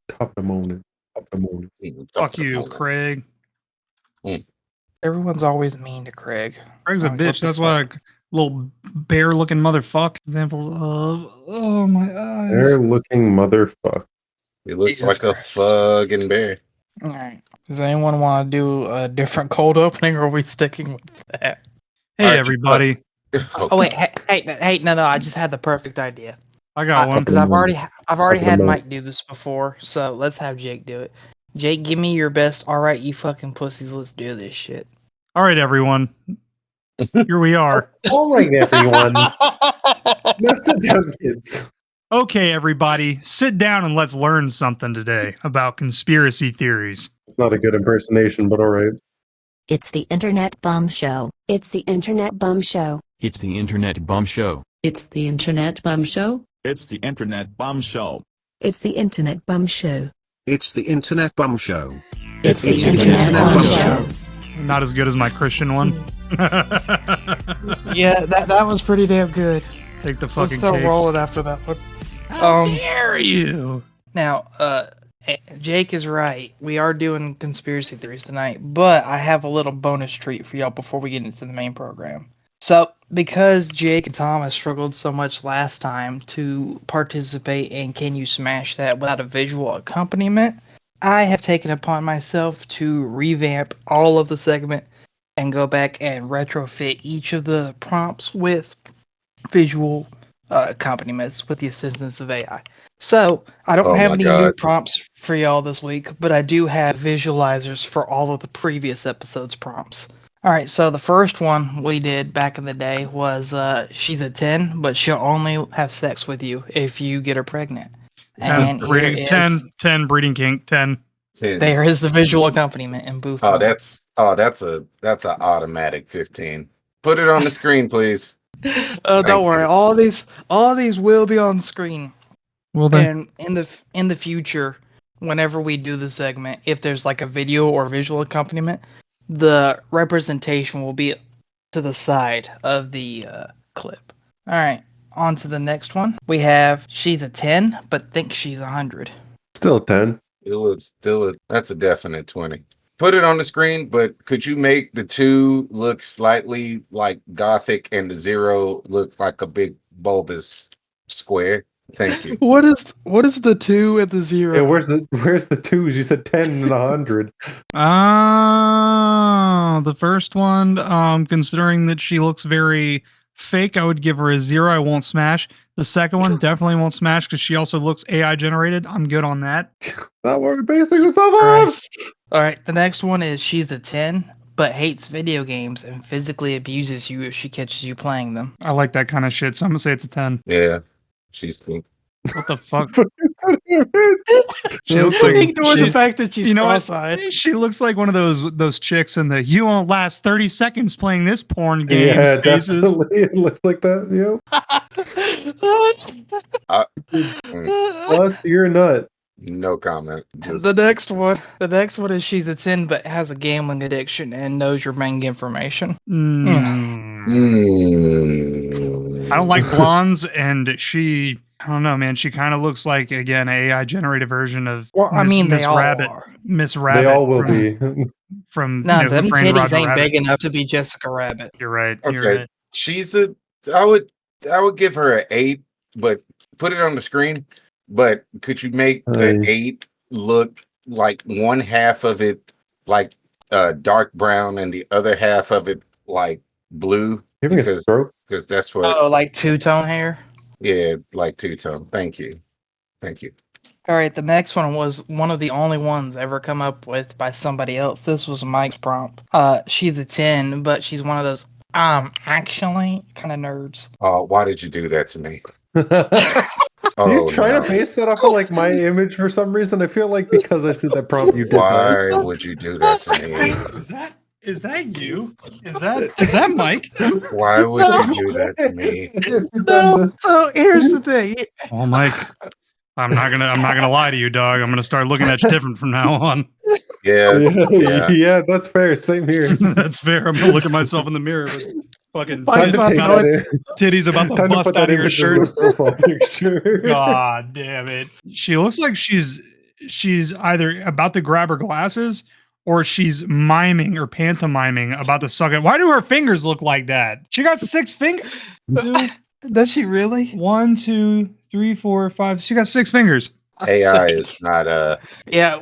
Top of the morning. Fuck you, Craig. Everyone's always mean to Craig. Craig's a Like, bitch. That's why a little bear-looking motherfucker. Example of my eyes. Bear-looking motherfucker. He looks Jesus like Christ. a fucking bear. All right. Does anyone want to do a different cold opening, or are we sticking with that? Hey, everybody. Oh wait, hey, no, I just had the perfect idea. I got one. Because I've already had Talking Mike do this before, so let's have Jake do it. Jake, give me your best. All right, you fucking pussies, let's do this shit. All right, everyone. Here we are. All right, everyone. Now sit down, kids. Okay, everybody, sit down and let's learn something today about conspiracy theories. It's not a good impersonation, but all right. It's the Internet Bum Show. It's the Internet Bum Show. It's the Internet Bum Show. It's the Internet Bum Show. It's the Internet Bum Show. It's the Internet Bum Show. It's the Internet Bum Show. It's the Internet Bum Show. Not as good as my Christian one. Yeah, that was pretty damn good. Take the Let's fucking start cake. rolling after that one. How dare you? Now, Jake is right. We are doing conspiracy theories tonight, but I have a little bonus treat for y'all before we get into the main program. So, because Jake and Thomas struggled so much last time to participate in Can You Smash That without a visual accompaniment, I have taken upon myself to revamp all of the segment and go back and retrofit each of the prompts with visual accompaniments with the assistance of AI. So, I don't have any new prompts for y'all this week, but I do have visualizers for all of the previous episodes' prompts. Alright, so the first one we did back in the day was she's a 10, but she'll only have sex with you if you get her pregnant. 10 breeding, 10 breeding kink, 10. There is the visual accompaniment in booth. That's an automatic 15. Put it on the screen, please. Don't worry, all these will be on screen. Well then, and in the future, whenever we do the segment, if there's like a video or visual accompaniment, the representation will be to the side of the clip. All right, on to the next one. We have she's a 10, but thinks she's 100. Still 10. That's a definite 20. Put it on the screen, but could you make the 2 look slightly like gothic and the 0 look like a big bulbous square? Thank you. What is the 2 and the 0? Yeah, where's the 2s? You said 10 and 100. The first one, considering that she looks very fake, I would give her a 0. I won't smash. The second one definitely won't smash because she also looks AI generated. I'm good on that. That we're basing this off. All right, the next one is she's a 10, but hates video games and physically abuses you if she catches you playing them. I like that kind of shit, so I'm gonna say it's a 10. Yeah, she's cool. What the fuck? She looks like ignore the fact that she's cross-eyed. She looks like one of those chicks in the "you won't last 30 seconds playing this porn game" Yeah, faces. definitely. It looks like that. Plus, you're a nut. No comment. The next one is she's a 10 but has a gambling addiction and knows your bank information. I don't like blondes, and I don't know, man. She kind of looks like, again, an AI generated version of Miss Rabbit. Miss Rabbit. They all will be. Them titties ain't big enough to be Jessica Rabbit. You're right. Okay, You're right. I would give her an 8, but put it on the screen. But could you make the 8 look like one half of it like dark brown and the other half of it like blue? Because that's what. Oh, like two-tone hair? Yeah, like two-tone. Thank you. All right, the next one was one of the only ones ever come up with by somebody else. This was Mike's prompt. She's a 10, but she's one of those actually kind of nerds. Why did you do that to me? Are you trying to base that off of like my image for some reason? I feel like because I see that prompt you did. Why would you do that to me? Is that you? Is that Mike? Why would you do that to me? No, so here's the thing. Oh, Mike, I'm not gonna lie to you, dog. I'm gonna start looking at you different from now on. Yeah, that's fair. Same here. That's fair. I'm gonna look at myself in the mirror. With fucking titties about to bust out of your shirt. Picture. God damn it! She looks like she's she's either about to grab her glasses or she's miming or pantomiming about to suck it. Why do her fingers look like that? She got 6 fingers. Does she really? 1, 2, 3, 4, 5. She got 6 fingers. AI is not Yeah,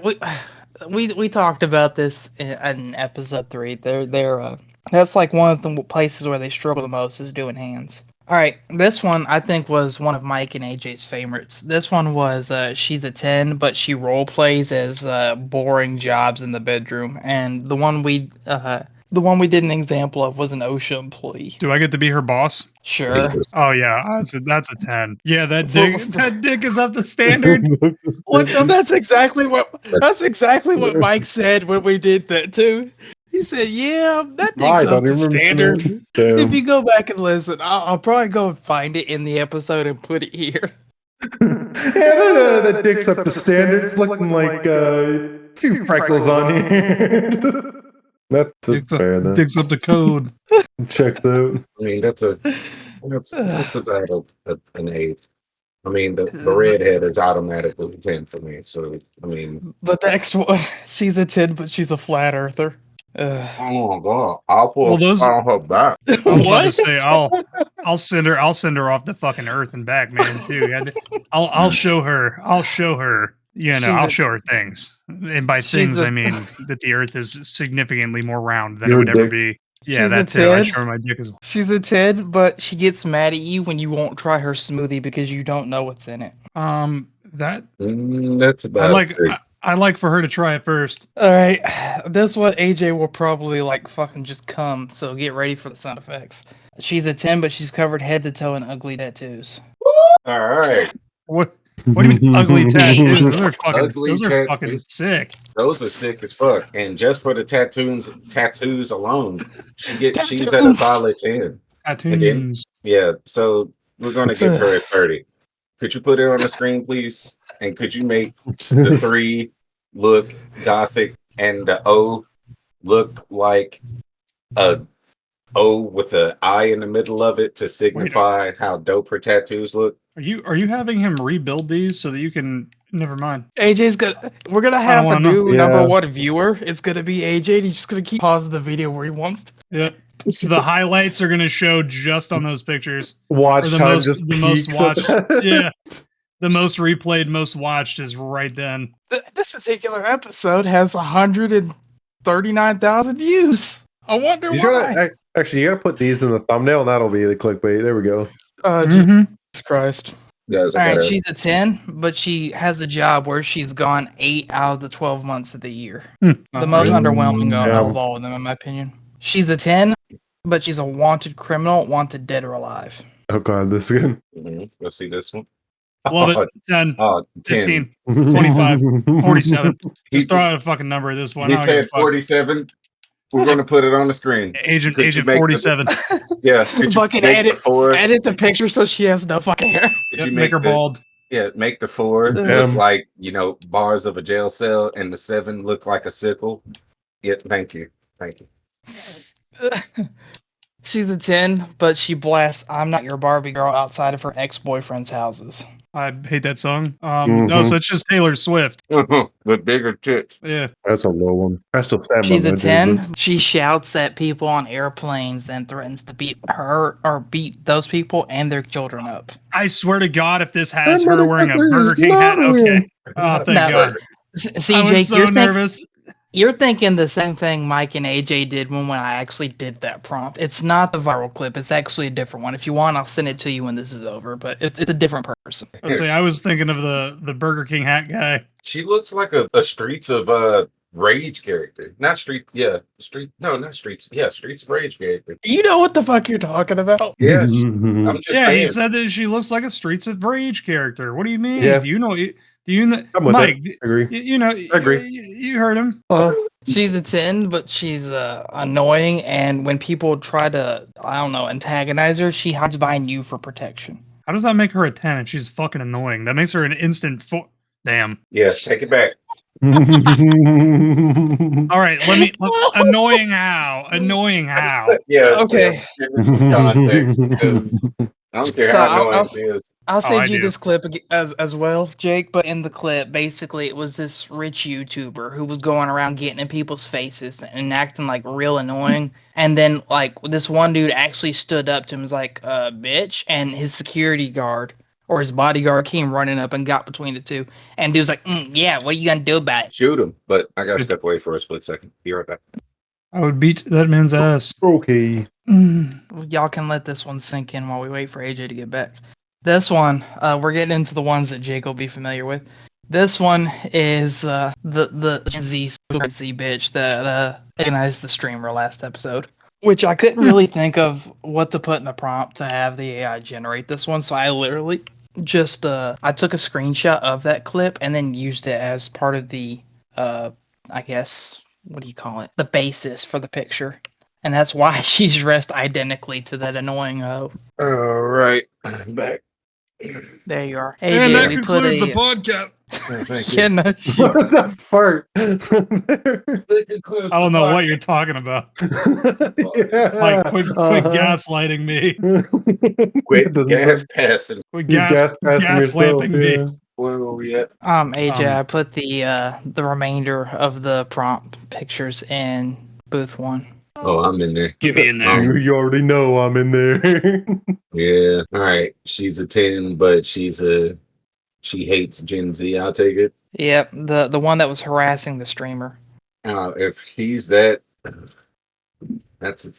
we talked about this in episode 3. They're that's like one of the places where they struggle the most is doing hands. All right, this one I think was one of Mike and AJ's favorites. This one was she's a 10, but she role plays as boring jobs in the bedroom, and the one we did an example of was an OSHA employee. Do I get to be her boss? Sure. Oh yeah, that's a 10. Yeah, that dick is up to standard. What the? That's exactly what Mike said when we did that too. He said, "Yeah, that dick's up to standard." If you go back and listen, I'll probably go and find it in the episode and put it here. That dick's up to standard. It's looking like a few freckles on here. That's fair then. Dick's up to code. Check that. I mean, that's a title an 8. I mean, the redhead is automatically 10 for me. So I mean, The next one, she's a 10, but she's a flat earther. oh my god, I'll pull Well, those- on her back. I was about to say I'll send her off the fucking earth and back, man. Too. I'll show her. You know, I'll show her things, and by things I mean that the earth is significantly more round than it would ever be. Yeah, that too. I show her my dick as well. She's a 10, but she gets mad at you when you won't try her smoothie because you don't know what's in it. That's about I like for her to try it first. All right, this one AJ will probably like fucking just come. So get ready for the sound effects. She's a 10, but she's covered head to toe in ugly tattoos. all right. What do you mean ugly tattoos? Those are fucking sick. Those are sick as fuck. And just for the tattoos alone, she's at a solid 10. Tattoos. Again, yeah, so we're gonna give her a 30. Could you put it on the screen, please? And could you make the 3 look gothic and the O look like a O with an I in the middle of it to signify how dope her tattoos look? Are you having him rebuild these so that you can? Never mind. We're gonna have a new Yeah. number 1 viewer. It's gonna be AJ. He's just gonna keep pausing the video where he wants to. Yep. So the highlights are gonna show just on those pictures. Watch Or time just the most peaks. watched. Yeah. The most replayed, most watched is right then. This particular episode has 139,000 views. I wonder why. Actually, you gotta put these in the thumbnail, and that'll be the clickbait. There we go. Jesus Christ. Guys, All right, she's a 10, but she has a job where she's gone 8 out of the 12 months of the year. The most underwhelming of all of them, in my opinion. She's a 10, but she's a wanted criminal, wanted dead or alive. Oh god, this is good. Let's see this one. Love it. 10, 10. 15, 25, 47. Just throw out a fucking number at this point. He said 47. We're going to put it on the screen. Agent 47. Could you Fucking make edit the 4? Edit the picture so she has no fucking hair. Could you Make her bald. Yeah, make the 4 look like, bars of a jail cell, and the 7 look like a sickle. Yeah, thank you. She's a 10, but she blasts "I'm Not Your Barbie Girl" outside of her ex-boyfriend's houses. I hate that song. No, so it's just Taylor Swift. With bigger tits. Yeah. That's a low one. I still stand She's by a my 10. judgment. She shouts at people on airplanes and threatens to beat her or beat those people and their children up. I swear to God, if this has her wearing a Burger King hat, okay. Oh, thank God. See, I was Jake, so nervous. You're thinking the same thing Mike and AJ did when I actually did that prompt. It's not the viral clip. It's actually a different one. If you want, I'll send it to you when this is over, but it's a different person. I was thinking of the Burger King hat guy. She looks like a Streets of Rage character. Not Streets of Rage character. You know what the fuck you're talking about? Yeah, I'm just saying. He said that she looks like a Streets of Rage character. What do you mean? Yeah. Do you know? I'm with Mike? it. I agree. I agree. You heard him. She's a 10, but she's annoying, and when people try to, antagonize her, she hides behind you for protection. How does that make her a 10 if she's fucking annoying? That makes her an instant Damn. Yeah, take it back. All right, annoying how? Annoying how? Yeah. Okay. Give her some context, because I don't care how annoying she is. I'll send you do. this clip as well, Jake. But in the clip, basically, it was this rich YouTuber who was going around getting in people's faces and acting like real annoying. And then, like, this one dude actually stood up to him and was like, bitch. And his security guard or his bodyguard came running up and got between the two. And dude's like, yeah, what are you going to do about it? Shoot him, but I gotta step away for a split second. Be right back. I would beat that man's ass. Okay. Y'all can let this one sink in while we wait for AJ to get back. This one, we're getting into the ones that Jake will be familiar with. This one is the Gen Z bitch that organized the streamer last episode, which I couldn't really think of what to put in the prompt to have the AI generate this one, so I literally just I took a screenshot of that clip and then used it as part of the I guess, what do you call it? The basis for the picture. And that's why she's dressed identically to that annoying hoe. All right, I'm back. There you are. And that we concludes put the podcast. Oh, thank you. Yeah, no shit. What was that fart? I don't know what you're talking about. Yeah. Like, quit gaslighting me. Quit Doesn't gas work. passing. Quit You're gas passing gas yourself, lamping me. yeah. Where were we at? AJ, I put the remainder of the prompt pictures in booth 1. Oh, I'm in there. Get me in there. You already know I'm in there. Yeah. All right. She's a 10, but she hates Gen Z. I'll take it. Yep, the one that was harassing the streamer. If he's that, that's a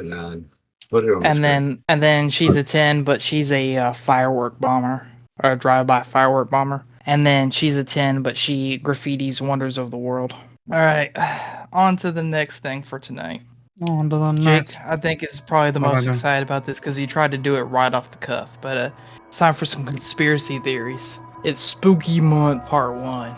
9. Put it on the screen. And then she's a 10, but she's a firework bomber or a drive-by firework bomber. And then she's a 10, but she graffitis wonders of the world. All right, on to the next thing for tonight. On to the next. Jake, I think is probably the most excited about this because he tried to do it right off the cuff. But it's time for some conspiracy theories. It's Spooky Month Part 1.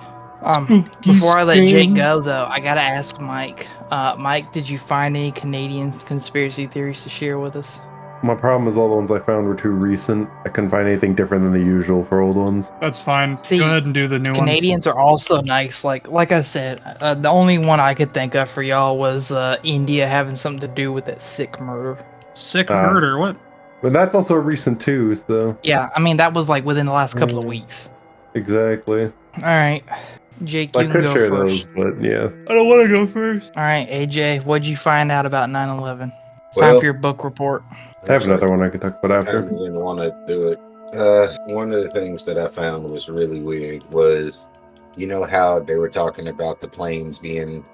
Before I let Jake go, though, I gotta ask Mike. Mike, did you find any Canadian conspiracy theories to share with us? My problem is all the ones I found were too recent. I couldn't find anything different than the usual for old ones. That's fine. See, Go ahead and do the new Canadians are also nice. Like I said, the only one I could think of for y'all was India having something to do with that Sikh murder. Sick murder? What? But that's also recent too, so. Yeah, I mean that was like within the last couple of weeks. Exactly. All right, Jake, you I can could go share first. those, but yeah. I don't want to go first. All right, AJ, what'd you find out about 9/11? It's Well, time for your book report. I have another one I could talk about I after. kind of didn't want to do it. One of the things that I found was really weird was, you know how they were talking about the planes being,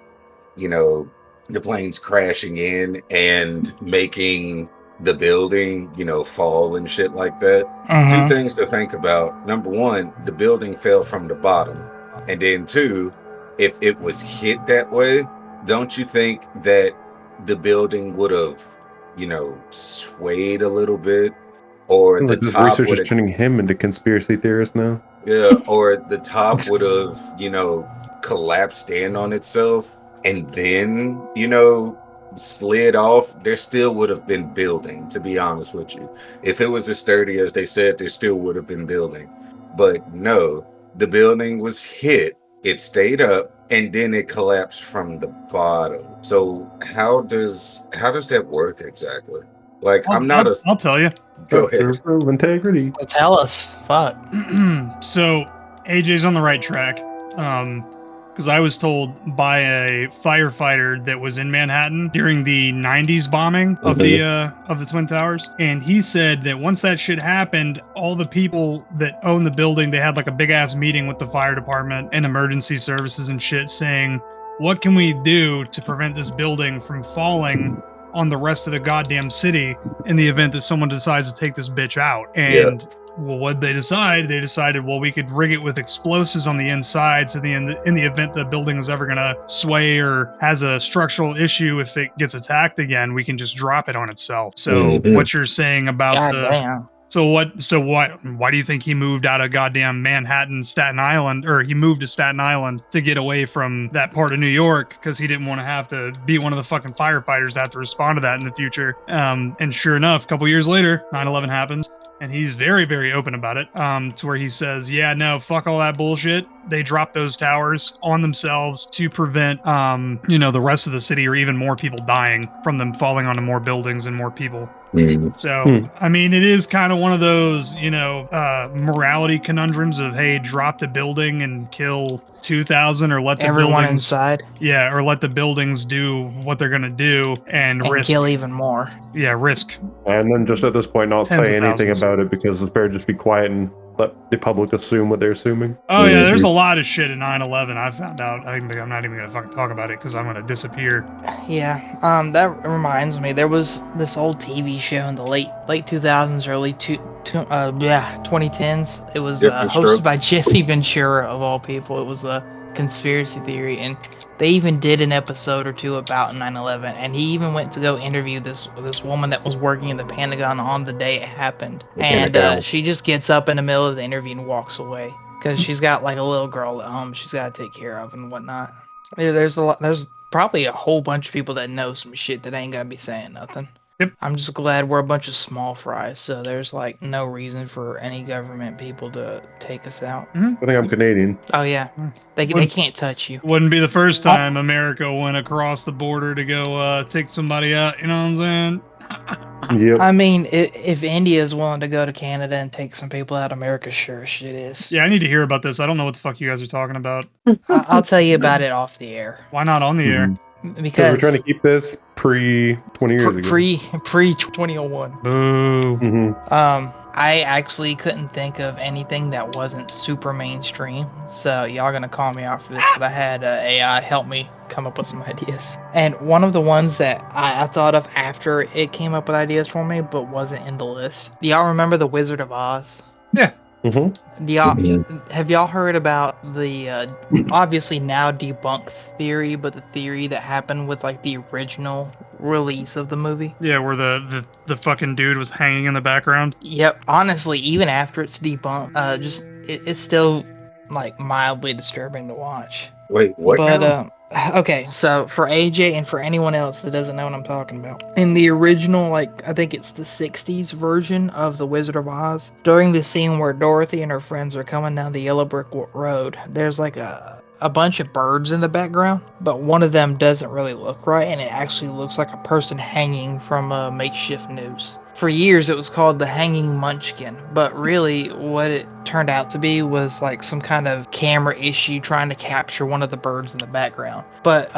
the planes crashing in and making the building, fall and shit like that. Mhm. 2 things to think about. Number 1, the building fell from the bottom. And then 2, if it was hit that way, don't you think that the building would have, swayed a little bit? Or the This top research would is turning him into conspiracy theorist now. Yeah, or the top would have, collapsed in on itself and then, slid off. There still would have been building, to be honest with you. If it was as sturdy as they said, there still would have been building. But no, the building was hit, it stayed up, and then it collapsed from the bottom. So how does that work exactly? Like, I'll tell you. Go ahead. Integrity. Well, tell us. Fuck. So AJ's on the right track. Because I was told by a firefighter that was in Manhattan during the '90s bombing of the Twin Towers, and he said that once that shit happened, all the people that own the building, they had like a big ass meeting with the fire department and emergency services and shit, saying, "What can we do to prevent this building from falling on the rest of the goddamn city in the event that someone decides to take this bitch out?" And well, what'd they decide? They decided, well, we could rig it with explosives on the inside, so in the event the building is ever gonna sway or has a structural issue, if it gets attacked again, we can just drop it on itself. So what you're saying about Goddamn. Why do you think he moved out of goddamn Manhattan, Staten Island, or he moved to Staten Island to get away from that part of New York? Because he didn't want to have to be one of the fucking firefighters that have to respond to that in the future. And sure enough, a couple years later, 9/11 happens. And he's very, very open about it, to where he says, yeah, no, fuck all that bullshit. they dropped those towers on themselves to prevent, the rest of the city or even more people dying from them falling onto more buildings and more people. So, I mean, it is kind of one of those, morality conundrums of, hey, drop the building and kill 2,000 or let the everyone buildings inside. Yeah, or let the buildings do what they're gonna do and risk kill even more. Yeah, risk. And then just at this point not Tens say of anything thousands. about it because it's better just be quiet and let the public assume what they're assuming. Oh yeah, there's a lot of shit in 9/11 I found out. I'm not even gonna fucking talk about it because I'm gonna disappear. Yeah, that reminds me. There was this old TV show in the late 2000s, early 2010s. It was Different hosted Strokes. by Jesse Ventura of all people. It was a conspiracy theory, and they even did an episode or two about 9/11. And he even went to go interview this woman that was working in the Pentagon on the day it happened. And she just gets up in the middle of the interview and walks away because she's got like a little girl at home she's got to take care of and whatnot. There's probably a whole bunch of people that know some shit that ain't gonna be saying nothing. Yep. I'm just glad we're a bunch of small fries, so there's like no reason for any government people to take us out. I think I'm Canadian. Oh yeah, they can't touch you. Wouldn't be the first time America went across the border to go take somebody out. You know what I'm saying? Yep. I mean, if India is willing to go to Canada and take some people out, America sure as shit is. Yeah, I need to hear about this. I don't know what the fuck you guys are talking about. I'll tell you about it off the air. Why not on the air? Because we're trying to keep this pre 20 years ago. Pre 2001. Boo. I actually couldn't think of anything that wasn't super mainstream, so y'all gonna call me out for this, but I had AI help me come up with some ideas. And one of the ones that I thought of after it came up with ideas for me, but wasn't in the list. Do y'all remember The Wizard of Oz? Yeah. Have y'all heard about the obviously now debunked theory, but the theory that happened with like the original release of the movie? Yeah, where the fucking dude was hanging in the background. Yep. Honestly, even after it's debunked, it's still like mildly disturbing to watch. Wait, what? But okay, so for AJ and for anyone else that doesn't know what I'm talking about, in the original, like I think it's the 60s version of The Wizard of Oz, during the scene where Dorothy and her friends are coming down the yellow brick road, there's like a bunch of birds in the background, but one of them doesn't really look right, and it actually looks like a person hanging from a makeshift noose. For years it was called the Hanging Munchkin, but really what it turned out to be was like some kind of camera issue trying to capture one of the birds in the background. But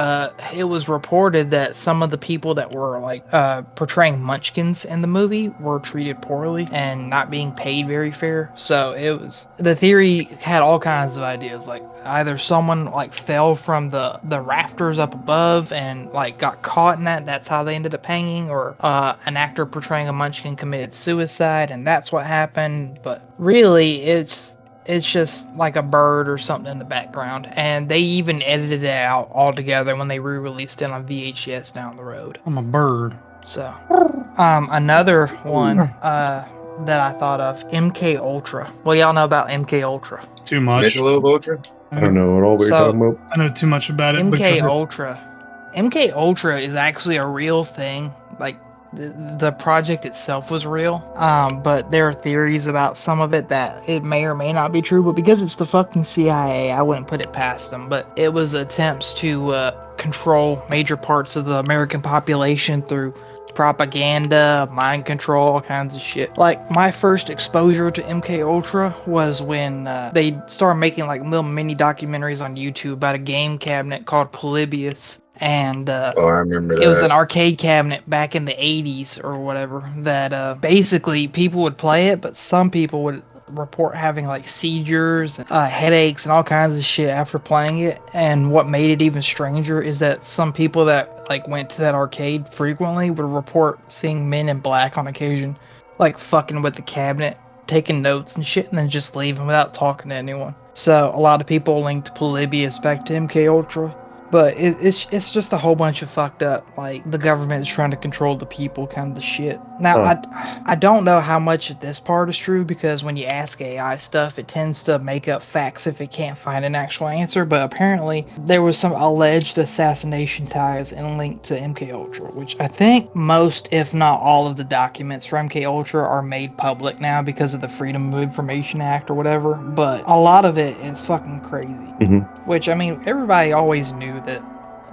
it was reported that some of the people that were like portraying munchkins in the movie were treated poorly and not being paid very fair. So the theory had all kinds of ideas, like either someone like fell from the rafters up above and like got caught in that's how they ended up hanging, or an actor portraying a munchkin committed suicide and that's what happened. But really it's just like a bird or something in the background, and they even edited it out altogether when they re-released it on VHS down the road. I'm a bird. So another one that I thought of, MK Ultra. Well, y'all know about MK Ultra. Too much. Michelob Ultra? I don't know at all what you're talking about. I know too much about it. MK Ultra is actually a real thing. Like the project itself was real, but there are theories about some of it that it may or may not be true. But because it's the fucking CIA, I wouldn't put it past them. But it was attempts to control major parts of the American population through propaganda, mind control, all kinds of shit. Like my first exposure to MK Ultra was when they started making like little mini documentaries on YouTube about a game cabinet called Polybius. And I remember that. It was an arcade cabinet back in the 80s or whatever that basically people would play it, but some people would report having like seizures, headaches, and all kinds of shit after playing it. And what made it even stranger is that some people that like went to that arcade frequently would report seeing men in black on occasion, like fucking with the cabinet, taking notes and shit, and then just leaving without talking to anyone. So a lot of people linked Polybius back to MK Ultra. But it's just a whole bunch of fucked up, like the government is trying to control the people kind of shit. Now I don't know how much of this part is true, because when you ask AI stuff, it tends to make up facts if it can't find an actual answer. But apparently there was some alleged assassination ties and linked to MK Ultra, which I think most, if not all, of the documents for MK Ultra are made public now because of the Freedom of Information Act or whatever. But a lot of it is fucking crazy. Which, I mean, everybody always knew that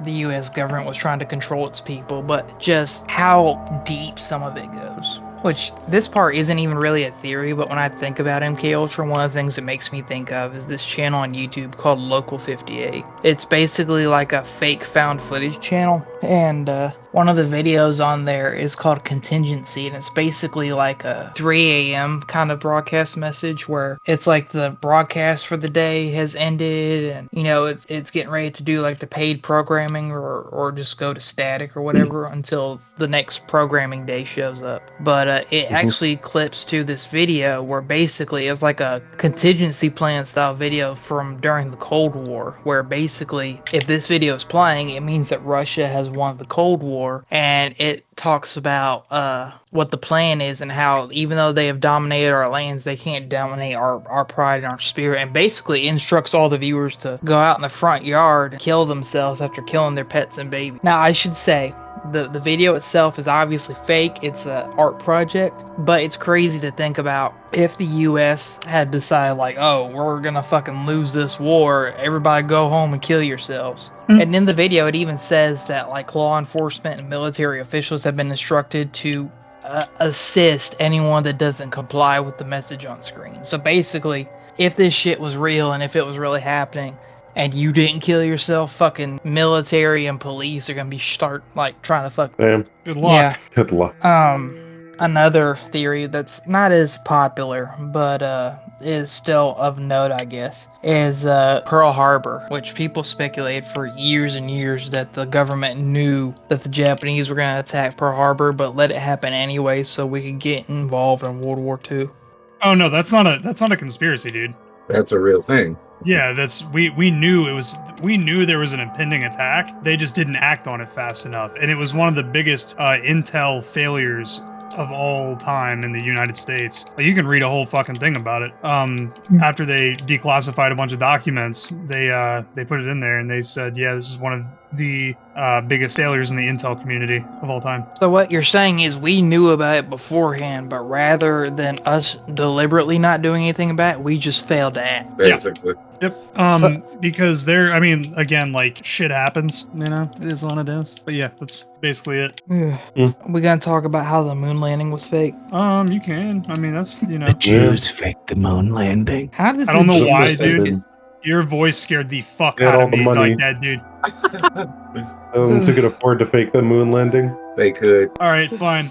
the US government was trying to control its people, but just how deep some of it goes. Which, this part isn't even really a theory, but when I think about MK Ultra, one of the things it makes me think of is this channel on YouTube called Local 58. It's basically like a fake found footage channel, and one of the videos on there is called Contingency, and it's basically like a 3 a.m. kind of broadcast message where it's like the broadcast for the day has ended, and you know it's getting ready to do like the paid programming or just go to static or whatever until the next programming day shows up. But it actually clips to this video where basically it's like a contingency plan style video from during the Cold War, where basically if this video is playing, it means that Russia has won the Cold War, and it talks about what the plan is and how even though they have dominated our lands, they can't dominate our pride and our spirit, and basically instructs all the viewers to go out in the front yard and kill themselves after killing their pets and babies. Now, I should say, the video itself is obviously fake. It's an art project, but it's crazy to think about if the US had decided like, oh, we're gonna fucking lose this war, everybody go home and kill yourselves. And in the video it even says that like law enforcement and military officials have been instructed to assist anyone that doesn't comply with the message on screen. So basically, if this shit was real and if it was really happening and you didn't kill yourself, fucking military and police are gonna be trying to fuck. Damn. Good luck. Yeah. Good luck. Another theory that's not as popular, but is still of note, I guess, is Pearl Harbor, which people speculated for years and years that the government knew that the Japanese were going to attack Pearl Harbor, but let it happen anyway so we could get involved in World War II. Oh no, that's not a conspiracy, dude. That's a real thing. Yeah, we knew there was an impending attack. They just didn't act on it fast enough, and it was one of the biggest intel failures of all time in the United States. You can read a whole fucking thing about it. After they declassified a bunch of documents, they put it in there and they said, yeah, this is one of the biggest failures in the intel community of all time. So what you're saying is we knew about it beforehand, but rather than us deliberately not doing anything about it, we just failed to act. Basically. Yep. Because I mean, again, like, shit happens, you know? It is what it is. But yeah, that's basically it. We gonna talk about how the moon landing was fake? You can. I mean, that's, you know. The Jews faked the moon landing. How did I don't know the why, Jews- dude. Your voice scared the fuck They had out all of the me money. like that, dude. Who could afford to fake the moon landing? They could. All right, fine.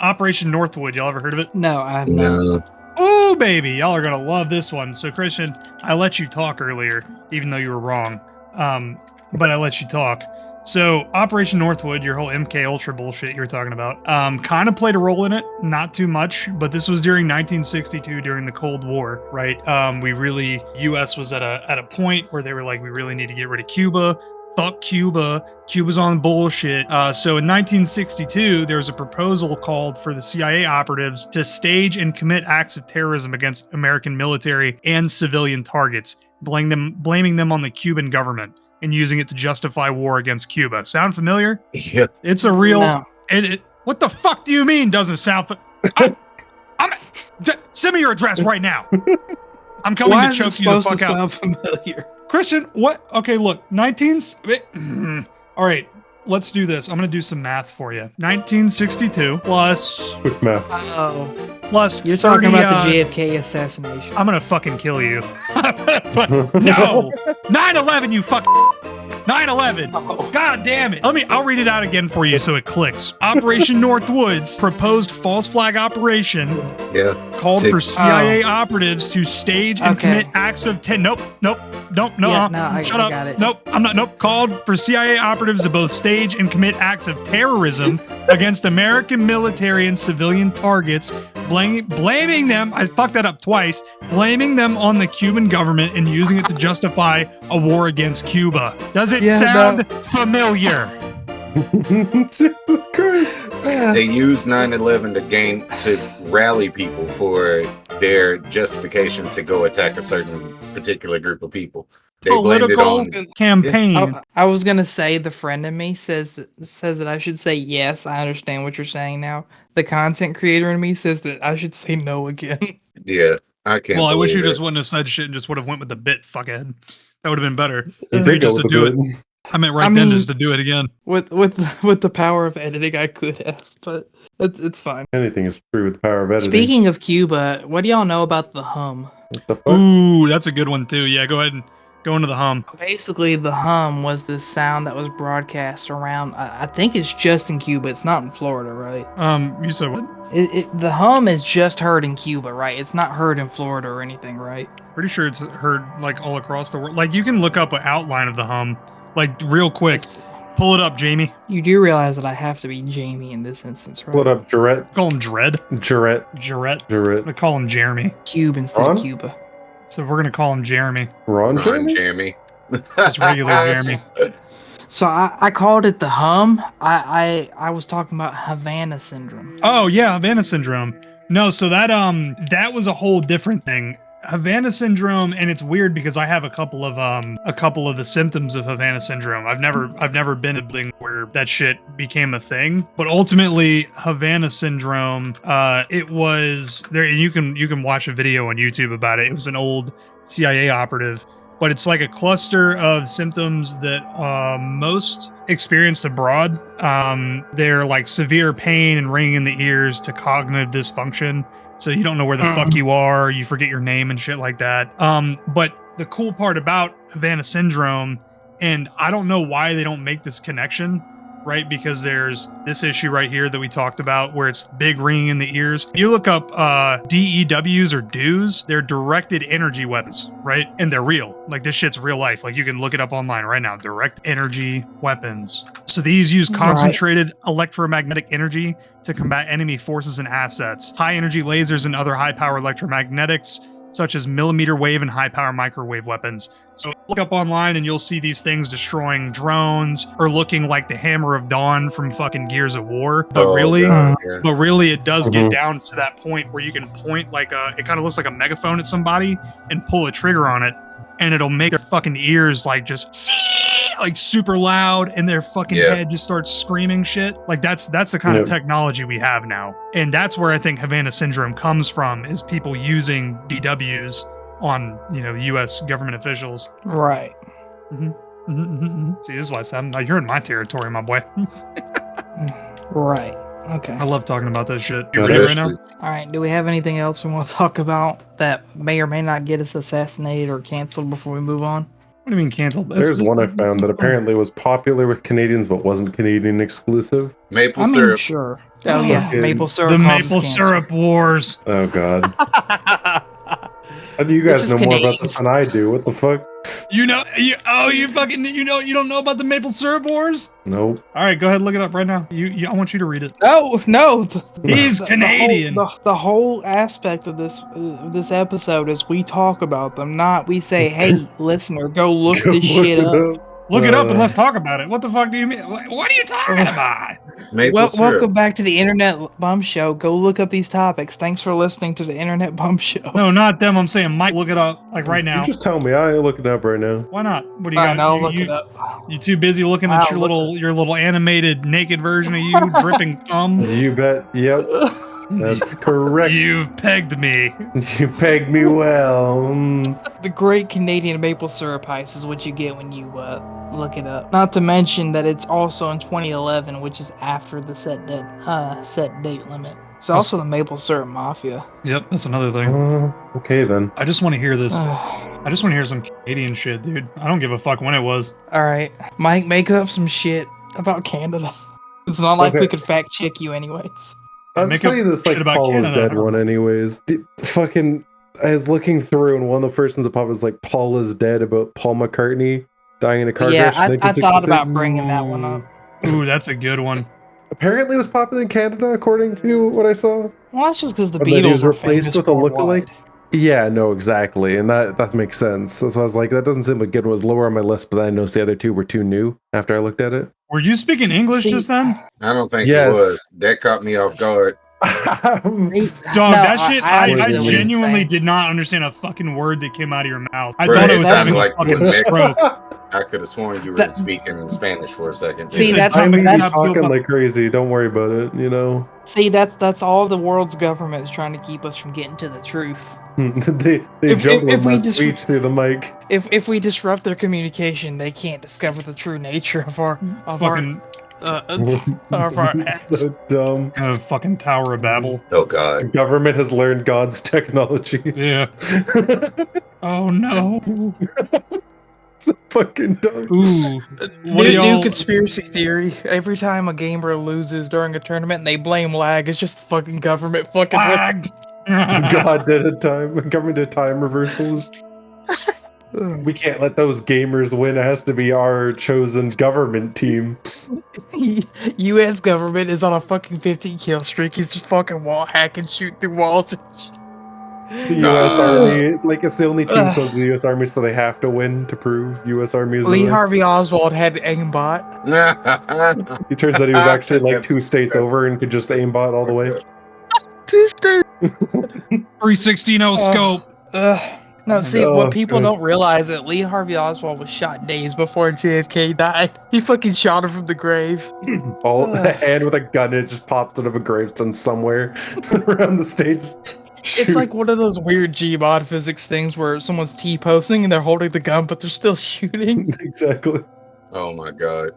Operation Northwood. Y'all ever heard of it? No, I have not. No. Oh, baby. Y'all are going to love this one. So, Christian, I let you talk earlier, even though you were wrong. But I let you talk. So, Operation Northwood, your whole MK Ultra bullshit you were talking about, kind of played a role in it. Not too much, but this was during 1962, during the Cold War, right? U.S. was at a point where they were like, we really need to get rid of Cuba. Fuck Cuba. Cuba's on bullshit. So in 1962, there was a proposal called for the CIA operatives to stage and commit acts of terrorism against American military and civilian targets, blaming them on the Cuban government and using it to justify war against Cuba. Sound familiar? Yeah. It's a real... No. What the fuck do you mean doesn't sound... Send me your address right now. I'm coming Why to is choke it you the supposed to fuck out. sound familiar? Christian, what? Okay, look, all right, let's do this. I'm going to do some math for you. 1962 plus... Quick maths. Oh, plus you're 30, talking about the JFK assassination. I'm going to fucking kill you. No! 9/11, you fuck... 9/11. Oh. God damn it. I'll read it out again for you so it clicks. Operation Northwoods proposed false flag operation Yeah. called for CIA operatives to stage and commit acts of Nope. Yeah, no, I Shut up. got it. Nope. I'm not. Nope. Called for CIA operatives to both stage and commit acts of terrorism against American military and civilian targets, blaming them. I fucked that up twice. Blaming them on the Cuban government and using it to justify a war against Cuba. Does it sound familiar? Jesus Christ. They use 9/11 to rally people for their justification to go attack a certain particular group of people. They blamed it on campaign. I was gonna say the friend in me says that I should say yes. I understand what you're saying now. The content creator in me says that I should say no again. Yeah, I can't. Well, I wish you believe just it. wouldn't have said shit and just would have went with the bit, fuckhead. That would have been better. You For did you just go to with do the it. I meant then just to do it again. With the power of editing, I could have, but it's fine. Anything is true with the power of editing. Speaking of Cuba, what do y'all know about the hum? What the fuck? Ooh, that's a good one too. Yeah, go ahead and go into the hum. Basically, the hum was this sound that was broadcast around. I think it's just in Cuba. It's not in Florida, right? You said what? The hum is just heard in Cuba, right? It's not heard in Florida or anything, right? Pretty sure it's heard like all across the world. Like you can look up an outline of the hum, like real quick. Pull it up, Jamie. You do realize that I have to be Jamie in this instance, right? What up, Jarrett? Call him Dread. Jarrett. I'm gonna call him Jeremy. Cube instead of Cuba. So we're gonna call him Jeremy. Ron Jeremy? Jeremy. Just regular Jeremy. So I called it the hum. I was talking about Havana syndrome. Oh yeah, Havana syndrome. No, so that was a whole different thing. Havana syndrome, and it's weird because I have a couple of the symptoms of Havana syndrome. I've never been a thing where that shit became a thing, but ultimately Havana syndrome, it was there. And you can watch a video on YouTube about it. It was an old CIA operative, but it's like a cluster of symptoms that most experienced abroad. They're like severe pain and ringing in the ears to cognitive dysfunction. So you don't know where the fuck you are, you forget your name and shit like that. But the cool part about Havana syndrome, and I don't know why they don't make this connection, right? Because there's this issue right here that we talked about where it's big ringing in the ears. You look up DEWs or DEWs, they're directed energy weapons, right? And they're real. Like this shit's real life. Like you can look it up online right now. Direct energy weapons. So these use concentrated electromagnetic energy to combat enemy forces and assets. High energy lasers and other high power electromagnetics, such as millimeter wave and high power microwave weapons. So look up online and you'll see these things destroying drones or looking like the Hammer of Dawn from fucking Gears of War. But really it does get down to that point where you can point like it kind of looks like a megaphone at somebody and pull a trigger on it and it'll make their fucking ears like just like super loud and their fucking head just starts screaming shit. Like that's the kind of technology we have now. And that's where I think Havana syndrome comes from, is people using DWs on, US government officials. Right. See, this is why I'm you're in my territory, my boy. Right. Okay. I love talking about this shit. You ready right now? All right. Do we have anything else we want to talk about that may or may not get us assassinated or canceled before we move on? What do you mean canceled? There's one I found that apparently was popular with Canadians but wasn't Canadian exclusive. Maple syrup. Sure. Oh yeah, maple syrup. The maple syrup wars. Oh god. How do you guys know more about this than I do? What the fuck? You don't know about the maple syrup wars? Nope. All right, go ahead and look it up right now. I want you to read it. No. He's Canadian. The whole aspect of this episode is we talk about them, not we say, hey, listener, go look this shit up. Look it up and let's talk about it. What the fuck do you mean? What are you talking about? Welcome back to the Internet Bum Show. Go look up these topics. Thanks for listening to the Internet Bum Show. No, not them. I'm saying Mike, look it up like right now. You just tell me. I ain't looking it up right now. Why not? What do you got? I'll look it up. You too busy looking at your little animated naked version of you dripping cum? You bet. Yep. That's correct. You've pegged me. You pegged me well. The Great Canadian Maple Syrup Heist is what you get when you look it up. Not to mention that it's also in 2011, which is after the set date limit. It's also the Maple Syrup Mafia. Yep, that's another thing. Okay then. I just want to hear this. I just want to hear some Canadian shit, dude. I don't give a fuck when it was. All right, Mike, make up some shit about Canada. It's not like we could fact check you anyways. I'll Make tell up you this, like, shit about Paul is Canada. dead one anyways. Fucking, I was looking through and one of the first ones that popped was like, Paul is dead, about Paul McCartney dying in a car Yeah, crash in I thought 1966. about bringing that one up. Ooh, that's a good one. Apparently it was popular in Canada, according to what I saw. Well, that's just because the And then he Beatles was were replaced famous with a worldwide. lookalike. Yeah, no, exactly. And that makes sense. That's why I was like, that doesn't seem like good one. It was lower on my list, but then I noticed the other two were too new after I looked at it. Were you speaking English See- just then? I don't think Yes. it was. That caught me off guard. Dog, No, that shit, I I understand what you're genuinely saying. did not understand a fucking word that came out of your mouth. I Bro, thought it it was sounded having like a you fucking were stroke. I could have sworn you were That- speaking in Spanish for a second. See, said that's I mean, he's that's talking like crazy. Don't worry about it, you know? that's all the world's government is trying to keep us from getting to the truth. they If juggle we my dis- speech through the mic. If we disrupt their communication, they can't discover the true nature of our Fucking of our It's so dumb. fucking Tower of Babel. Oh The God. government has learned God's technology. Yeah. Oh no. So fucking dumb. Ooh. What do new y'all? conspiracy theory. Every time a gamer loses during a tournament, they blame lag. It's just the fucking government fucking with Flag. God did a time. Government did time reversals. them. We can't let those gamers win. It has to be our chosen government team. U.S. government is on a fucking 15 kill streak. He's just fucking wall hacking, shoot through walls. The U.S. Army, like, it's the only team Ugh. chosen the U.S. Army, so they have to win to prove U.S. Army is Lee the Harvey Oswald had aimbot. It turns out he was actually like That's- 2 states over and could just aimbot all the way. Tuesday. 316 scope. No, see, Oh, what people good. don't realize that Lee Harvey Oswald was shot days before JFK died. He fucking shot him from the grave. All a hand with a gun, and it just pops out of a gravestone somewhere around the stage. It's like one of those weird Gmod physics things where someone's T-posing and they're holding the gun, but they're still shooting. Exactly. Oh my God.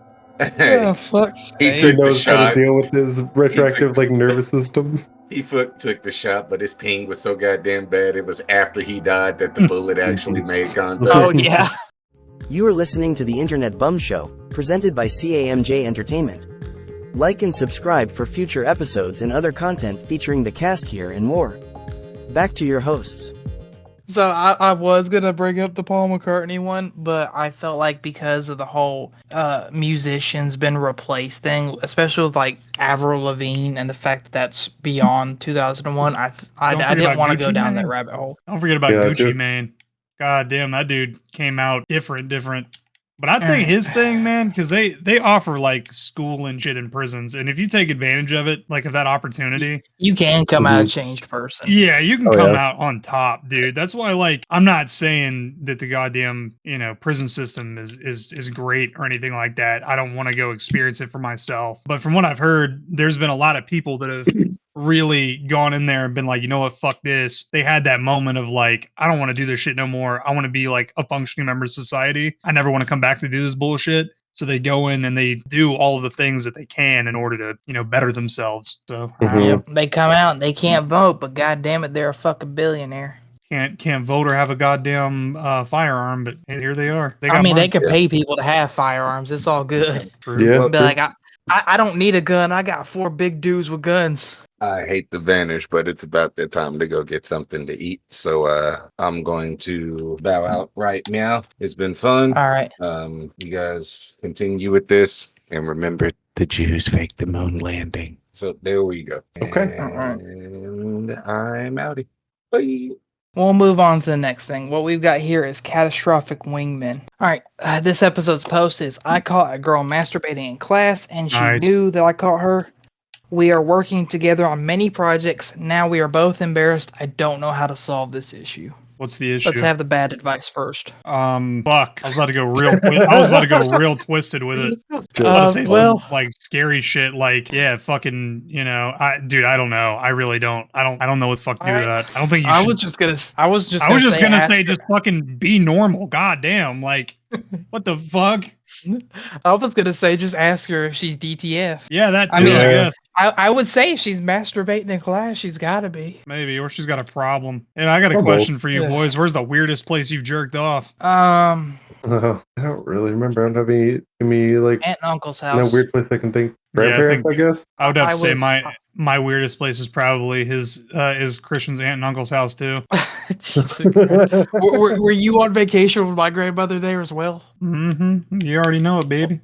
Oh, fuck's He sake. He took the knows how shot. to deal with his retroactive like nervous system. He took the shot, but his ping was so goddamn bad. It was after he died that the bullet actually made contact. Oh, yeah. You are listening to the Internet Bum Show, presented by CAMJ Entertainment. Like and subscribe for future episodes and other content featuring the cast here and more. Back to your hosts. So I was gonna bring up the Paul McCartney one, but I felt like because of the whole musicians been replaced thing, especially with like Avril Lavigne and the fact that that's beyond 2001, I didn't want to go down that rabbit hole. Don't forget about Yeah, Gucci dude. Mane. God damn, that dude came out different. But I think his thing, man, because they offer like school and shit in prisons, and if you take advantage of it, like of that opportunity, You can come out a changed person. yeah, you can Oh, come yeah. out on top, dude. That's why, like, I'm not saying that the goddamn prison system is great or anything like that. I don't want to go experience it for myself, but from what I've heard, there's been a lot of people that have really gone in there and been like, you know what, fuck this. They had that moment of like, I don't want to do this shit no more. I want to be like a functioning member of society. I never want to come back to do this bullshit. So they go in and they do all of the things that they can in order to, better themselves. So Yep, they come out and they can't vote, but god damn it, they're a fucking billionaire. can't vote or have a goddamn firearm, but hey, here they are. They got I mean, money. they can pay people to have firearms. It's all good. True. Yeah. Be like, I don't need a gun. I got 4 big dudes with guns. I hate the vanish, but it's about that time to go get something to eat. So I'm going to bow out right now. It's been fun. All right. You guys continue with this, and remember, The Jews faked the moon landing. so there we go. Okay. And I'm outie. Bye. We'll move on to the next thing. What we've got here is Catastrophic Wingmen. All right, this episode's post is, I caught a girl masturbating in class, and she Nice. knew that I caught her. We are working together on many projects. Now we are both embarrassed. I don't know how to solve this issue. What's the issue? Let's have the bad advice first. Fuck. I was about to go real twisted with it. I was about to say well, some like scary shit, like yeah, fucking, I don't know. I really don't. I don't know what the fuck to do with that. I don't think you I should. was just gonna say ask just her- fucking be normal. God damn, like what the fuck? I was gonna say just ask her if she's DTF. Yeah, that too, I mean, I guess. I would say if she's masturbating in class, she's gotta be. Maybe, or she's got a problem. And I got a Or both. question for you Yeah. boys. Where's the weirdest place you've jerked off? I don't really remember. I don't have any like Aunt and uncle's no house. weird place I can think. Yeah, I Grandparents, think I guess. I would have I to say was- my weirdest place is probably is Christian's aunt and uncle's house too. Jesus Christ. Were you on vacation with my grandmother there as well? Mm-hmm. You already know it, baby.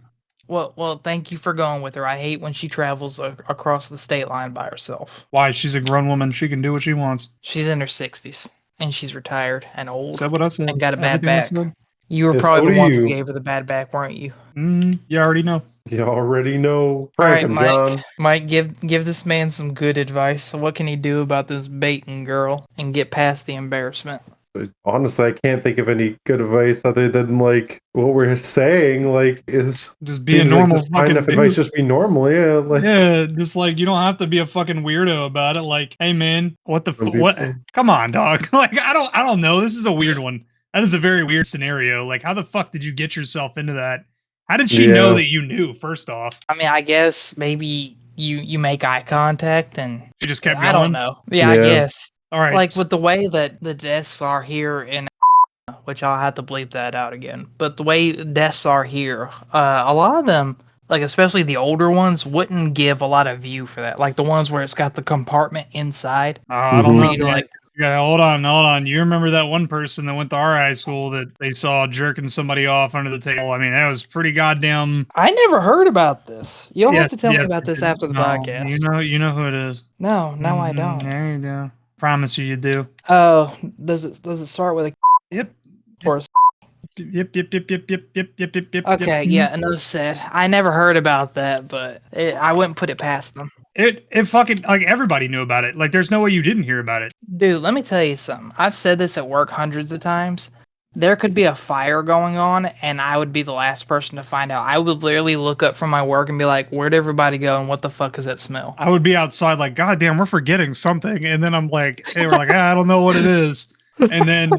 Well, thank you for going with her. I hate when she travels across the state line by herself. Why? She's a grown woman. She can do what she wants. She's in her 60s, and she's retired and old Said what I said. and got a bad Everything I back. said. You were Yeah, probably so the do one who you. gave her the bad back, weren't you? You already know. You already know. All Prank right, him, Mike. John. Mike, give this man some good advice. So what can he do about this baiting girl and get past the embarrassment? But honestly, I can't think of any good advice other than like what we're saying. Like, is Just be a seems like normal just fine fucking enough advice. dude. Just be normal. Yeah. Like, Yeah, just like you don't have to be a fucking weirdo about it. Like, hey man, what the Some what? people- Come on, dog. Like, I don't know. This is a weird one. That is a very weird scenario. Like, how the fuck did you get yourself into that? How did she know Yeah. that you knew? First off, I mean, I guess maybe you make eye contact and she just kept I going. don't know. Yeah, I Yeah. guess. All right, Like with the way that the desks are here in, which I'll have to bleep that out again. But the way desks are here, a lot of them, like especially the older ones, wouldn't give a lot of view for that. Like the ones where it's got the compartment inside. I don't Mhm. know. You know, Man. like You gotta hold on. You remember that one person that went to our high school that they saw jerking somebody off under the table? I mean, that was pretty goddamn. I never heard about this. You'll have Yes, to tell me yes, about you this did. after the No, podcast. you know who it is. No, I Mhm, don't. There you do. Promise you do. Oh, does it start with a Yep. or a Yep. Okay, yeah, enough said. I never heard about that, but I wouldn't put it past them. It fucking like everybody knew about it. Like there's no way you didn't hear about it. Dude, let me tell you something. I've said this at work hundreds of times. There could be a fire going on, and I would be the last person to find out. I would literally look up from my work and be like, "Where'd everybody go? And what the fuck is that smell?" I would be outside like, God damn, we're forgetting something, and then I'm like, they were like, I don't know what it is, and then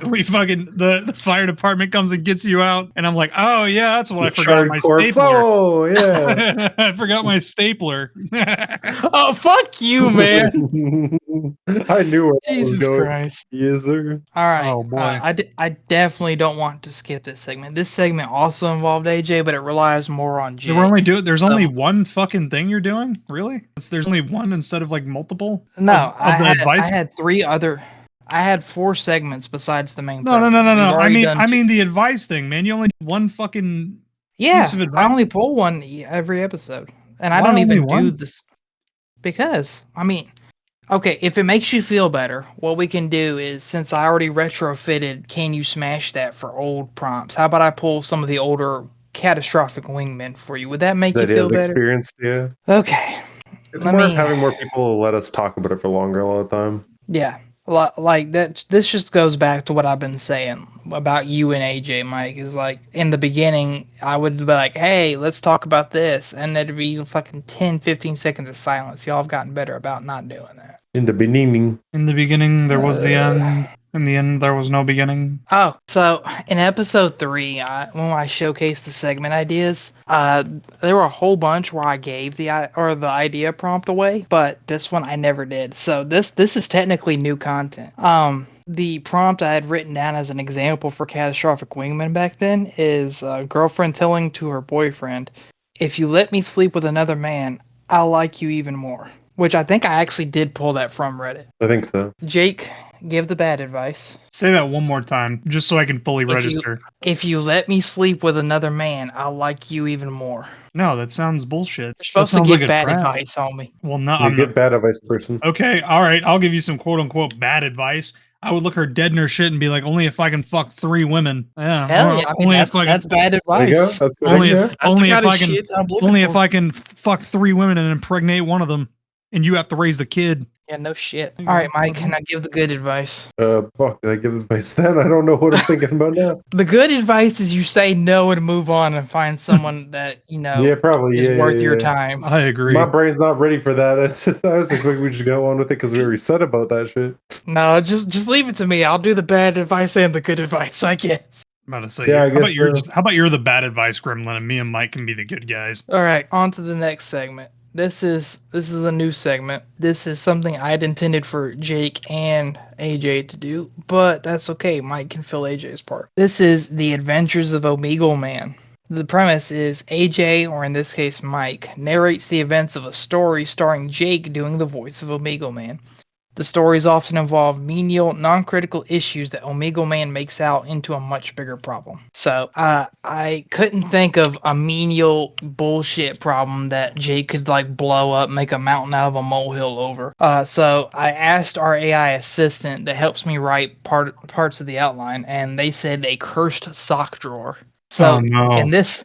we fucking the fire department comes and gets you out, and I'm like, oh yeah, that's what I forgot, my Charred corpse. stapler. Oh yeah. I forgot my stapler. Oh, fuck you, man! I knew where that was Jesus going. Christ! Yes, sir. All right. Oh, boy. I definitely don't want to skip this segment. This segment also involved AJ, but it relies more on Jake. There's only one fucking thing you're doing, really? There's only one instead of like multiple. No, of the advice. I had 4 segments besides the main. No. program. We've I already done two. mean the advice thing, man. You only did one fucking Yeah, piece of advice. I only pull one every episode, and I Why don't only even do one? this because I mean, okay, if it makes you feel better, what we can do is since I already retrofitted, can you smash that for old prompts? How about I pull some of the older catastrophic wingmen for you? Would that make you That he feel has better? experienced. Yeah. Okay, It's Let more of me- having more people let us talk about it for longer all the time. yeah. Like that. This just goes back to what I've been saying about you and AJ, Mike. Is like in the beginning, I would be like, "Hey, let's talk about this," and there'd be fucking 10, 15 seconds of silence. Y'all have gotten better about not doing that. In the beginning. In the beginning, there was the end. In the end, there was no beginning. Oh, so in episode 3, when I showcased the segment ideas, there were a whole bunch where I gave the idea prompt away, but this one I never did. So this is technically new content. The prompt I had written down as an example for Catastrophic Wingman back then is a girlfriend telling to her boyfriend, "If you let me sleep with another man, I'll like you even more." Which I think I actually did pull that from Reddit. I think so. Jake, give the bad advice. Say that one more time, just so I can fully If you- register. If you let me sleep with another man, I'll like you even more. No, that sounds bullshit. You're supposed That to sounds give like a bad trap. advice on me. Well, no, You I'm get not. bad advice, person. Okay, all right. I'll give you some quote unquote bad advice. I would look her dead in her shit and be like, only if I can fuck 3 women. Yeah. Hell or yeah, I mean, only that's if I can, bad There advice. you go. That's good. only idea. if That's only the if kind of I can shit I'm looking only for. if I can fuck 3 women and impregnate one of them, and you have to raise the kid. Yeah, no shit. All right, Mike, can I give the good advice? Fuck, did I give advice then? I don't know what I'm thinking about now. The good advice is you say no and move on and find someone that, Yeah, probably. is Yeah, worth yeah, your yeah. time. I agree. My brain's not ready for that. It's just, I was expecting we just go on with it because we already said about that shit. No, just leave it to me. I'll do the bad advice and the good advice, I guess. I'm about to say, Yeah, I how about guess you're so. how about you're the bad advice gremlin and me and Mike can be the good guys? All right, on to the next segment. this is a new segment. This is something I'd intended for Jake and AJ to do, but that's okay. Mike can fill AJ's part. This is the Adventures of Omegle Man. The premise is AJ, or in this case Mike, narrates the events of a story starring Jake doing the voice of Omegle Man. The stories often involve menial, non-critical issues that Omegle Man makes out into a much bigger problem. So I couldn't think of a menial bullshit problem that Jake could like blow up, make a mountain out of a molehill over. So I asked our AI assistant that helps me write parts of the outline, and they said a cursed sock drawer. So Oh, no. in this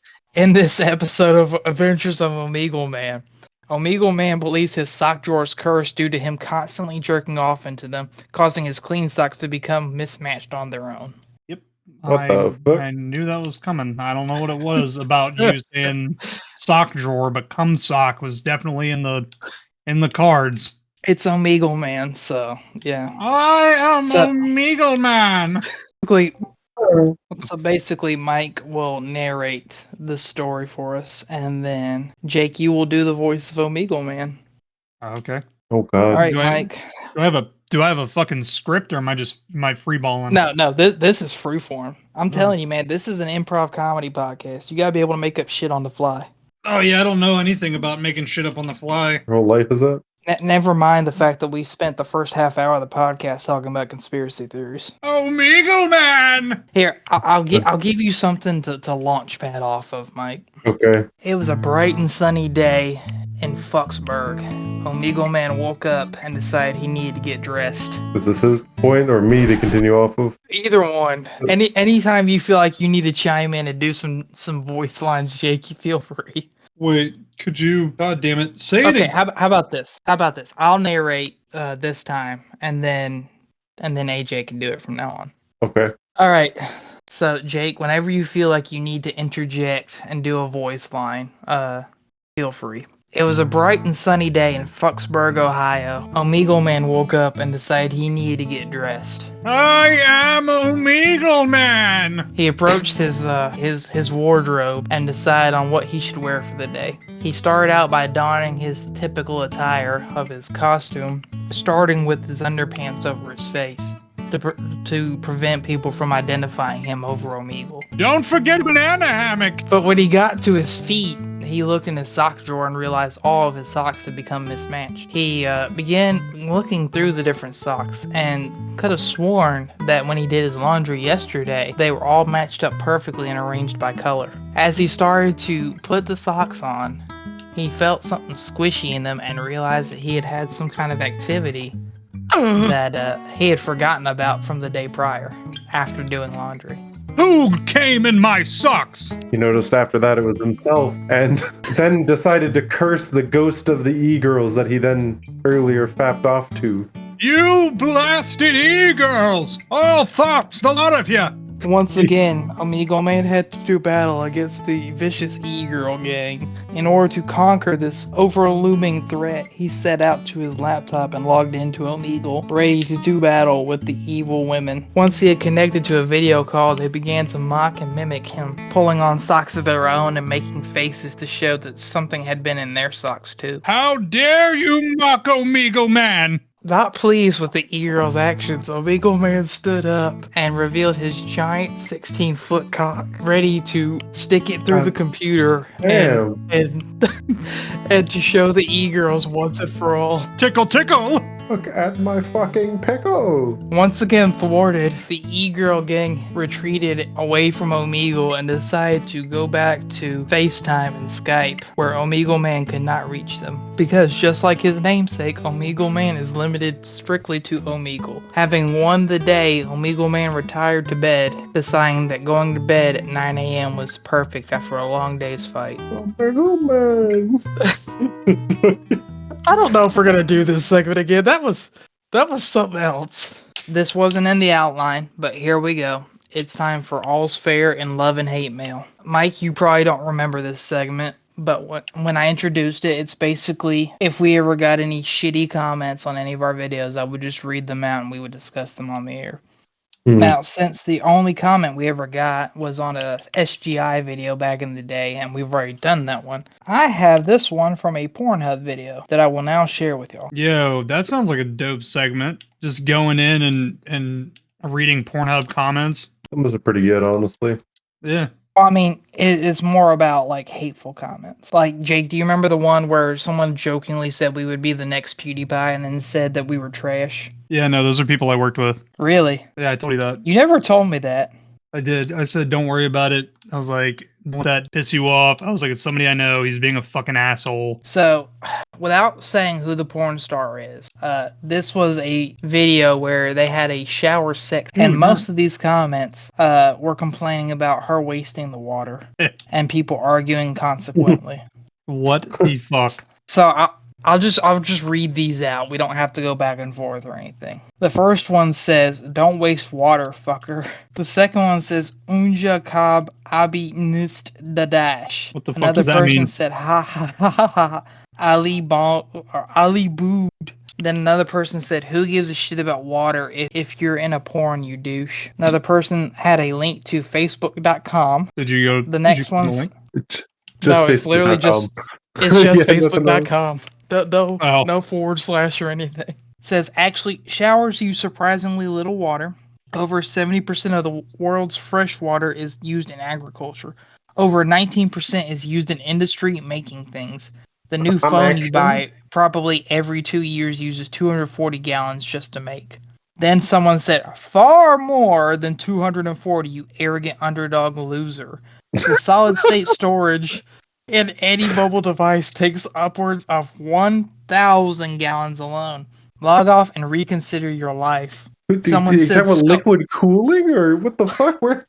episode of Adventures of Omegle Man, Omegle Man believes his sock drawer is cursed due to him constantly jerking off into them, causing his clean socks to become mismatched on their own. Yep. What the fuck? I knew that was coming. I don't know what it was about you saying sock drawer, but cum sock was definitely in the cards. It's Omegle Man, so yeah. I am So- Omegle Man. So basically, Mike will narrate the story for us, and then Jake, you will do the voice of Omegle Man. Okay. Oh god. All right, Do I- Mike. Do I have a fucking script, or am I freeballing? No, this is freeform. I'm telling you, man, this is an improv comedy podcast. You gotta be able to make up shit on the fly. Oh yeah, I don't know anything about making shit up on the fly. Your whole life is that? Never mind the fact that we spent the first half hour of the podcast talking about conspiracy theories. Omegle Man. Here, I'll give you something to launch pad off of, Mike. Okay. It was a bright and sunny day in Fucksburg. Omegle Man woke up and decided he needed to get dressed. Is this his point or me to continue off of? Either one. Anytime you feel like you need to chime in and do some voice lines, Jake, you feel free. Wait, could you? God damn it! Say it. Okay, how about this? I'll narrate this time, and then AJ can do it from now on. Okay. All right. So Jake, whenever you feel like you need to interject and do a voice line, feel free. It was a bright and sunny day in Fucksburg, Ohio. Omegle Man woke up and decided he needed to get dressed. I am Omegle Man. He approached his wardrobe and decided on what he should wear for the day. He started out by donning his typical attire of his costume, starting with his underpants over his face to prevent people from identifying him over Omegle. Don't forget banana hammock. But when he got to his feet, he looked in his sock drawer and realized all of his socks had become mismatched. He began looking through the different socks and could have sworn that when he did his laundry yesterday, they were all matched up perfectly and arranged by color. As he started to put the socks on, he felt something squishy in them and realized that he had had some kind of activity that he had forgotten about from the day prior after doing laundry. Who came in my socks? He noticed after that it was himself, and then decided to curse the ghost of the e-girls that he then earlier fapped off to. You blasted e-girls! All thoughts, the lot of you! Once again, Omegle Man had to do battle against the vicious e-girl gang. In order to conquer this overlooming threat, he set out to his laptop and logged into Omegle, ready to do battle with the evil women. Once he had connected to a video call, they began to mock and mimic him, pulling on socks of their own and making faces to show that something had been in their socks too. How dare you mock Omegle Man! Not pleased with the e-girl's actions, Omegle Man stood up and revealed his giant 16-foot cock, ready to stick it through the computer and to show the e-girls once and for all. Tickle, tickle! Look at my fucking pickle! Once again thwarted, the e-girl gang retreated away from Omegle and decided to go back to FaceTime and Skype, where Omegle Man could not reach them. Because just like his namesake, Omegle Man is limited strictly to Omegle. Having won the day, Omegle Man retired to bed, deciding that going to bed at 9 a.m. was perfect after a long day's fight. Omegle Man! I don't know if we're gonna do this segment again. That was something else. This wasn't in the outline, but here we go. It's time for All's Fair in Love and Hate Mail. Mike, you probably don't remember this segment, but when I introduced it, it's basically if we ever got any shitty comments on any of our videos, I would just read them out and we would discuss them on the air. Now, since the only comment we ever got was on a SGI video back in the day, and we've already done that one, I have this one from a Pornhub video that I will now share with y'all. Yo, that sounds like a dope segment. Just going in and reading Pornhub comments. Those are pretty good, honestly. Yeah. Well, I mean, it's more about like hateful comments. Like, Jake, do you remember the one where someone jokingly said we would be the next PewDiePie and then said that we were trash? Yeah, no, those are people I worked with. Really? Yeah, I told you that. You never told me that. I did. I said, don't worry about it. I was like, won't that piss you off? I was like, it's somebody I know. He's being a fucking asshole. So, without saying who the porn star is, this was a video where they had a shower sex, and most of these comments were complaining about her wasting the water, and people arguing consequently. What the fuck? So I'll just read these out. We don't have to go back and forth or anything. The first one says, "Don't waste water, fucker." The second one says, "Unja kab abi nist da dash." What the fuck Another does that person mean? said, "Ha ha ha ha ha, Ali booed." Then another person said, "Who gives a shit about water if you're in a porn, you douche?" Another person had a link to Facebook.com. Did you go? The next one's Just it's literally just Yeah, Facebook.com. No / or anything. It says, actually, showers use surprisingly little water. Over 70% of the world's fresh water is used in agriculture. Over 19% is used in industry making things. The new phone you buy probably every 2 years uses 240 gallons just to make. Then someone said, far more than 240, you arrogant underdog loser. The solid state storage in any mobile device takes upwards of 1,000 gallons alone. Log off and reconsider your life. Someone said, talking about liquid cooling, or what the fuck? Where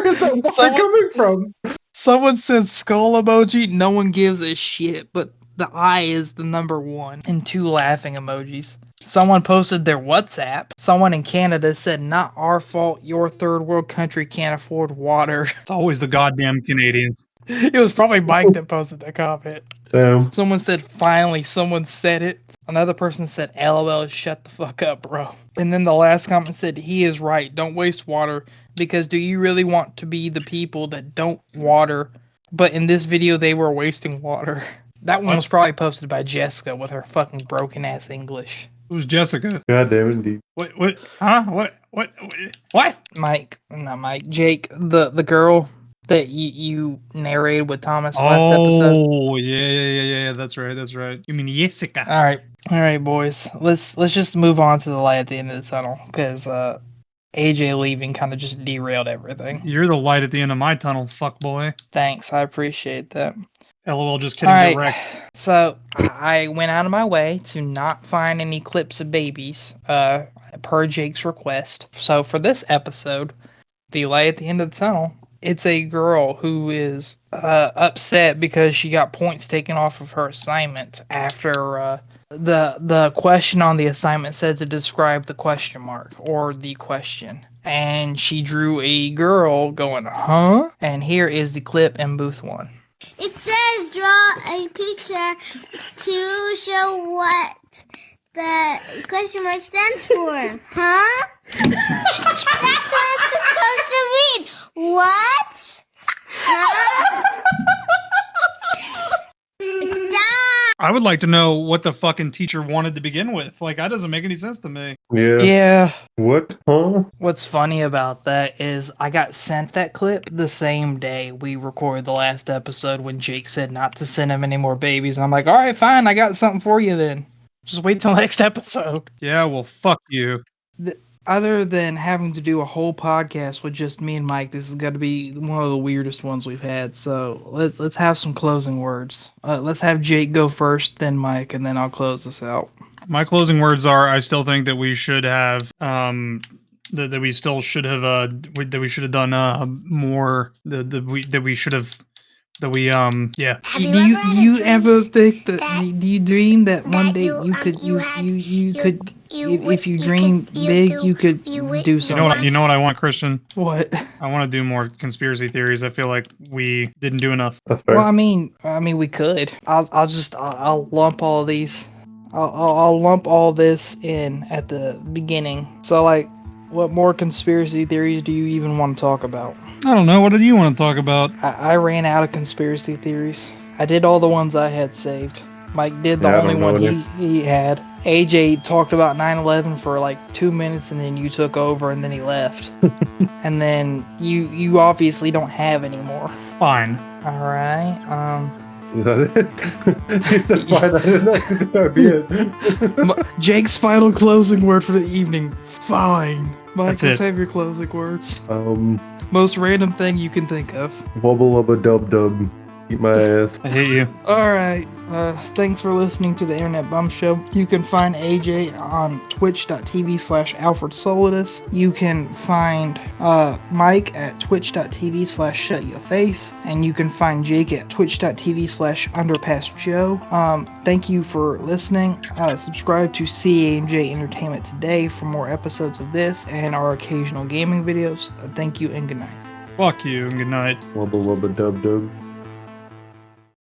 is that water coming from? Someone said skull emoji. No one gives a shit, but the eye is the number one. And 2 laughing emojis. Someone posted their WhatsApp. Someone in Canada said, not our fault, your third world country can't afford water. It's always the goddamn Canadians. It was probably Mike that posted that comment. Damn. Someone said, finally, someone said it. Another person said, LOL, shut the fuck up, bro. And then the last comment said, he is right. Don't waste water. Because do you really want to be the people that don't water? But in this video, they were wasting water. That one was probably posted by Jessica with her fucking broken ass English. Who's Jessica? God damn it, indeed. What? Huh? What? Mike, not Mike. Jake, the girl that you narrated with Thomas last episode. Oh, yeah. That's right. You mean Jessica? All right, boys. Let's just move on to the light at the end of the tunnel, because AJ leaving kind of just derailed everything. You're the light at the end of my tunnel, fuck boy. Thanks, I appreciate that. LOL, just kidding. All right, Direct. so I went out of my way to not find any clips of babies, per Jake's request. So for this episode, the light at the end of the tunnel, it's a girl who is upset because she got points taken off of her assignment after the question on the assignment said to describe the question mark or the question. And she drew a girl going, huh? And here is the clip in booth 1. It says draw a picture to show what the question mark stands for. Huh? That's what it's supposed to mean. What? Huh? I would like to know what the fucking teacher wanted to begin with. Like, that doesn't make any sense to me. Yeah. What? Huh? What's funny about that is I got sent that clip the same day we recorded the last episode when Jake said not to send him any more babies. And I'm like, all right, fine. I got something for you then. Just wait till next episode. Yeah, well, fuck you. Other than having to do a whole podcast with just me and Mike, this has got to be one of the weirdest ones we've had. So let's have some closing words. Let's have Jake go first, then Mike, and then I'll close this out. My closing words are: I still think that we should have that we still should have that we should have done more. Do you ever think that? Do you dream that one day you could if you dream big you could do something? You know what I want, Christian? What? I want to do more conspiracy theories. I feel like we didn't do enough. That's fair. Well, I mean we could. I'll lump all these. I'll lump all this in at the beginning. So like what more conspiracy theories do you even want to talk about? I don't know. What do you want to talk about? I ran out of conspiracy theories. I did all the ones I had saved. Mike did the Yeah, I only don't know one any. he had. AJ talked about 9/11 for like 2 minutes, and then you took over, and then he left. And then you obviously don't have any more. Fine. All right. Is that it? He said fine. I didn't think that would be it. Jake's final closing word for the evening. Fine. Mike, That's let's it. have your closing words. Most Most random thing you can think of. wubble ubba dub dub. Eat my ass. I hate you. Alright, thanks for listening to the Internet Bum Show. You can find AJ on twitch.tv/AlfredSolidus. You can find Mike at twitch.tv/ShutYourFace. And you can find Jake at twitch.tv/UnderpassJoe. Thank you for listening. Subscribe to CAMJ Entertainment today for more episodes of this and our occasional gaming videos. Thank you and good night. Fuck you and good night. Wubble ubba dub dub.